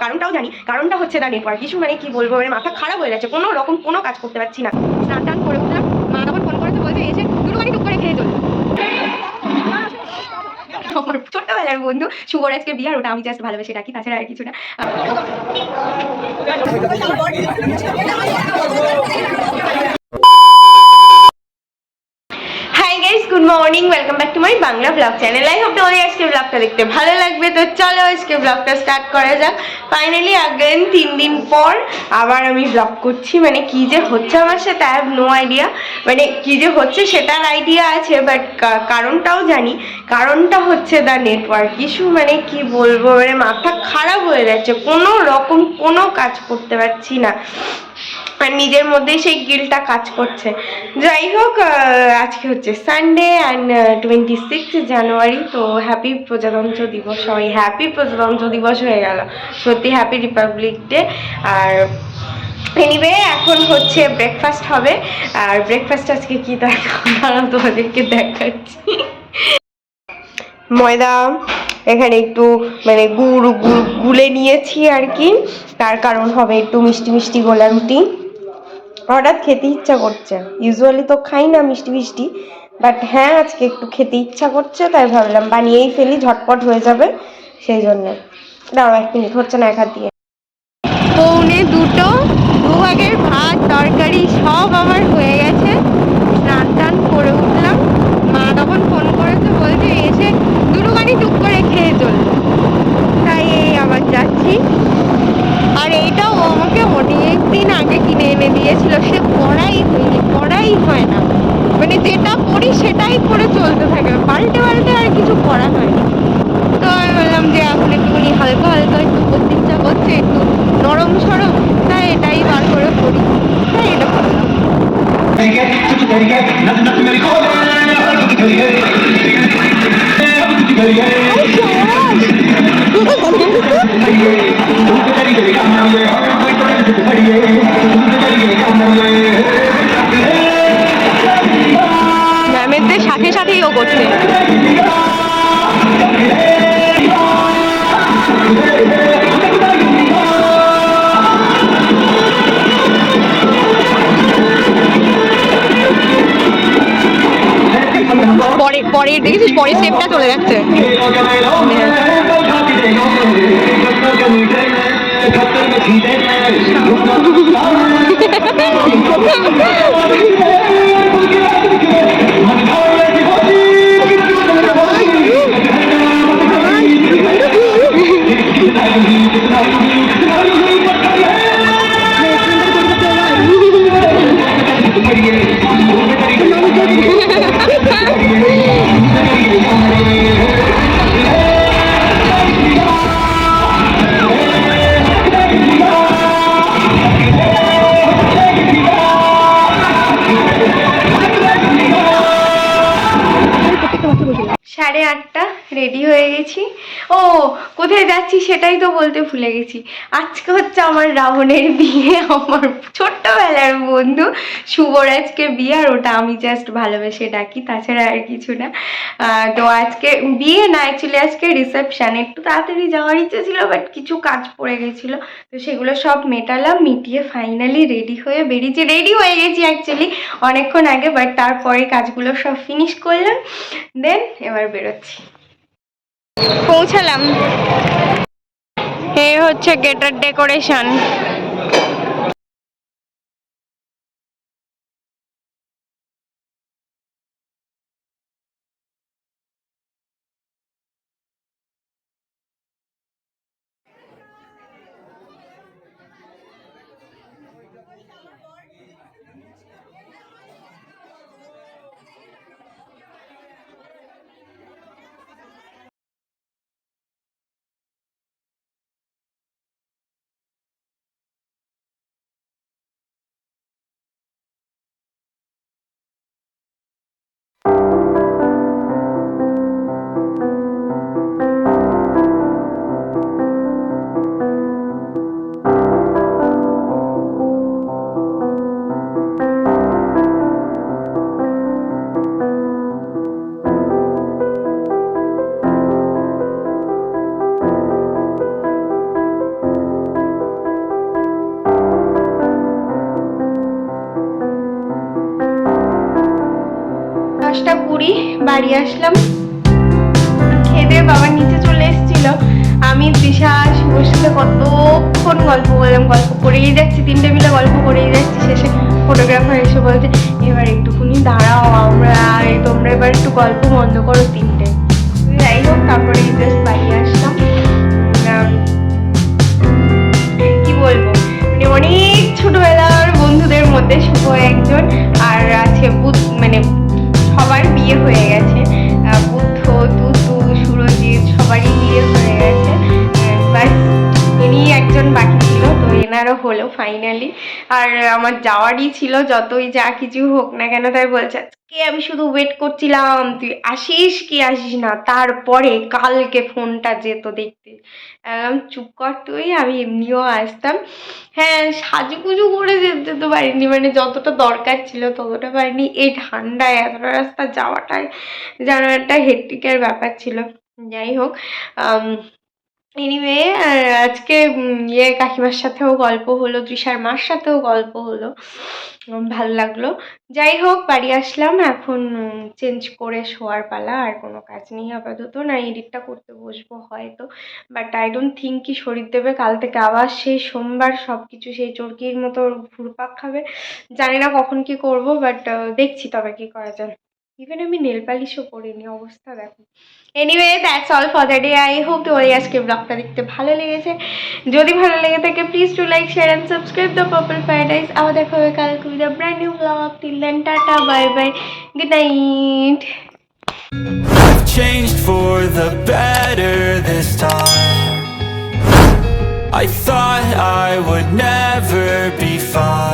কারণটাও জানি, কারণটা হচ্ছে দা নেটওয়ার্ক ইস্যু। মানে কি বলবো, মানে মাথা খারাপ হয়ে যাচ্ছে, কোনো রকম কোনো কাজ করতে পারছি না। স্নান টান করে উঠলাম, মা তখন ফোন করেছে, বলছে এসে দুটোখানি টুক করে খেয়ে চলবে। আমার ছোট্টবেলার বন্ধু শুভর আজকে বিয়ে, আর ওটা আমি জাস্ট ভালোবেসে ডাকি, তাছাড়া আর কিছু না। Hi guys, good morning, welcome back to my Bangla blog channel. I hope তোমাদের আজকে ব্লগটা দেখতে ভালো লাগবে। তো চলো আজকে ব্লগটা স্টার্ট করা যাক। ফাইনালি আগেন 3 দিন পর আবার আমি ব্লগ করছি। মানে কি যে হচ্ছে আমার সাথে, আই হ্যাভ নো আইডিয়া। মানে কি যে হচ্ছে সেটার আইডিয়া আছে, বাট কারণটাও জানি। কারণটা হচ্ছে দা নেটওয়ার্ক ইস্যু। মানে কি বলবো, মানে মাথা খারাপ হয়ে যাচ্ছে, কোনো রকম কোনো কাজ করতে পারছি না, আর নিজের মধ্যেই সেই গিলটা কাজ করছে। যাই হোক, আজকে হচ্ছে সানডে অ্যান্ড 26 জানুয়ারি। তো হ্যাপি প্রজাতন্ত্র দিবস, সবাই হ্যাপি প্রজাতন্ত্র দিবস হয়ে গেল, সত্যি হ্যাপি রিপাবলিক ডে। আর এনিওয়ে এখন হচ্ছে ব্রেকফাস্ট হবে। আর ব্রেকফাস্ট আজকে কি দাঁড়াও তোমাদেরকে দেখাচ্ছি। ময়দা এখানে একটু মানে গুড় গুলে নিয়েছি আর কি, তার কারণ হবে একটু মিষ্টি মিষ্টি গোলা রুটি। হঠাৎ খেতে ইচ্ছা করছে, ইউজুয়ালি তো খাই না মিষ্টি মিষ্টি, বাট হ্যাঁ আজকে একটু খেতে ইচ্ছা করছে, তাই ভাবলাম বানিয়েই ফেলি, ঝটপট হয়ে যাবে সেই জন্য। দাঁড়াও 1 মিনিট, হচ্ছে না এক হাত দিয়ে। 1:45, 2 ভাগের ভাত তরকারি সব আমার হয়ে গেছে। স্নান টান করে উঠলাম, মা তখন ফোন করেছে, বলছে এসে দুটোখানি টুক করে খেয়ে চলবে। তাই এই আবার যাচ্ছি। আর এইটাও আমাকে অনেক দিন আগে কিনে এনে দিয়েছিল, সে পড়াই হয়নি, পড়াই হয় না। মানে যেটা পড়ি সেটাই করে চলতে থাকে, পাল্টে পাল্টে আর কিছু পড়া হয়নি। তো আমি বললাম যে এখন একটুখানি হালকা হালকা একটু করতে ইচ্ছা করছে, একটু নরম সরম, তাই এটাই বার করে পড়ি, তাই এটা করলাম। ম্যামের সাথে সাথেই ও করছে। পরে দেখেছিস, পরে স্টেপটা চলে যাচ্ছে। সাড়ে 8টা রেডি হয়ে গেছি। ও কোথায় যাচ্ছি সেটাই তো বলতে ভুলে গেছি। আজকে হচ্ছে আমার রাবণের বিয়ে, আমার ছোট্টবেলার বন্ধু শুভর আজকে বিয়ে, আর ওটা আমি জাস্ট ভালোবেসে ডাকি, তাছাড়া আর কিছু না। তো আজকে বিয়ে না, অ্যাকচুয়ালি আজকে রিসেপশন। একটু তাড়াতাড়ি যাওয়ার ইচ্ছে ছিল, বাট কিছু কাজ পড়ে গেছিলো, তো সেগুলো সব মেটালাম, মিটিয়ে ফাইনালি রেডি হয়ে বেরিয়েছি। রেডি হয়ে গেছি অ্যাকচুয়ালি অনেকক্ষণ আগে, বাট তারপরে কাজগুলো সব ফিনিশ করলাম, দেন এবার বেরোচ্ছি। পৌঁছালাম, এই হচ্ছে গেটের ডেকোরেশন। পুরী বাড়ি আসলাম, খেতে বাবার নিচে চলে এসেছিল। আমি তৃষা শুভর সাথে কতক্ষণ গল্প করলাম, গল্প করেই যাচ্ছি, তিনটে মিলে গল্প করেই যাচ্ছি। শেষে ফটোগ্রাফার এসে বলছে এবার একটুখানি দাঁড়াও, তোমরা এবার একটু গল্প বন্ধ করো তিনটে। যাই হোক, তারপরে জাস্ট বাড়ি আসলাম। কি বলবো, মানে অনেক ছোটবেলার বন্ধুদের মধ্যে শুভ একজন, আর আছে মানে সবার বিয়ে হয়ে গেছে, বুদ্ধ, তুতু, সুরজিৎ সবারই বিয়ে হয়ে গেছে, বাস ইনি একজন বাকি ছিল। তো এনারও হলো ফাইনালি। আর আমার যাওয়ারই ছিল, যতই যা কিছু হোক না কেন। তাই বলছে আজকে আমি শুধু ওয়েট করছিলাম তুই আসিস কি আসিস না, তারপরে কালকে ফোনটা যেত দেখতে। চুপ কর তুই, আমি এমনিও আসতাম। হ্যাঁ, সাজুগুজু করে যেতে তো পারিনি, মানে যতটা দরকার ছিল ততটা পারিনি। এই ঠান্ডায় এতটা রাস্তা যাওয়াটাই যেন একটা হেক্টিকের ব্যাপার ছিল। যাই হোক, এনিওয়ে আজকে কাকিমার সাথেও গল্প হলো, তৃষার মার সাথেও গল্প হলো, ভালো লাগলো। যাই হোক, বাড়ি আসলাম, এখন চেঞ্জ করে শোয়ার পালা। আর কোনো কাজ নেই আপাতত, না এডিটটা করতে বসবো হয়তো, বাট আই ডোন্ট থিঙ্ক কি শরীর দেবে। কাল থেকে আবার সেই সোমবার, সব কিছু সেই চরকির মতো ঘুরপাক খাবে। জানি না কখন কি করব, বাট দেখছি তবে কি করা যায়। ইভেন আমি নেল পালিশও পরিনি, অবস্থা দেখো। Anyway, that's all for the day. I hope তোমাদের আজকে ব্লগটা দেখতে ভালো লেগেছে। যদি ভালো লেগে থাকে please to like, share and subscribe the Purple Paradise. আবার দেখা হবে কালকে with a brand new blog. Till then, tata, bye bye, good night. I've changed for the better this time. I thought I would never be fine.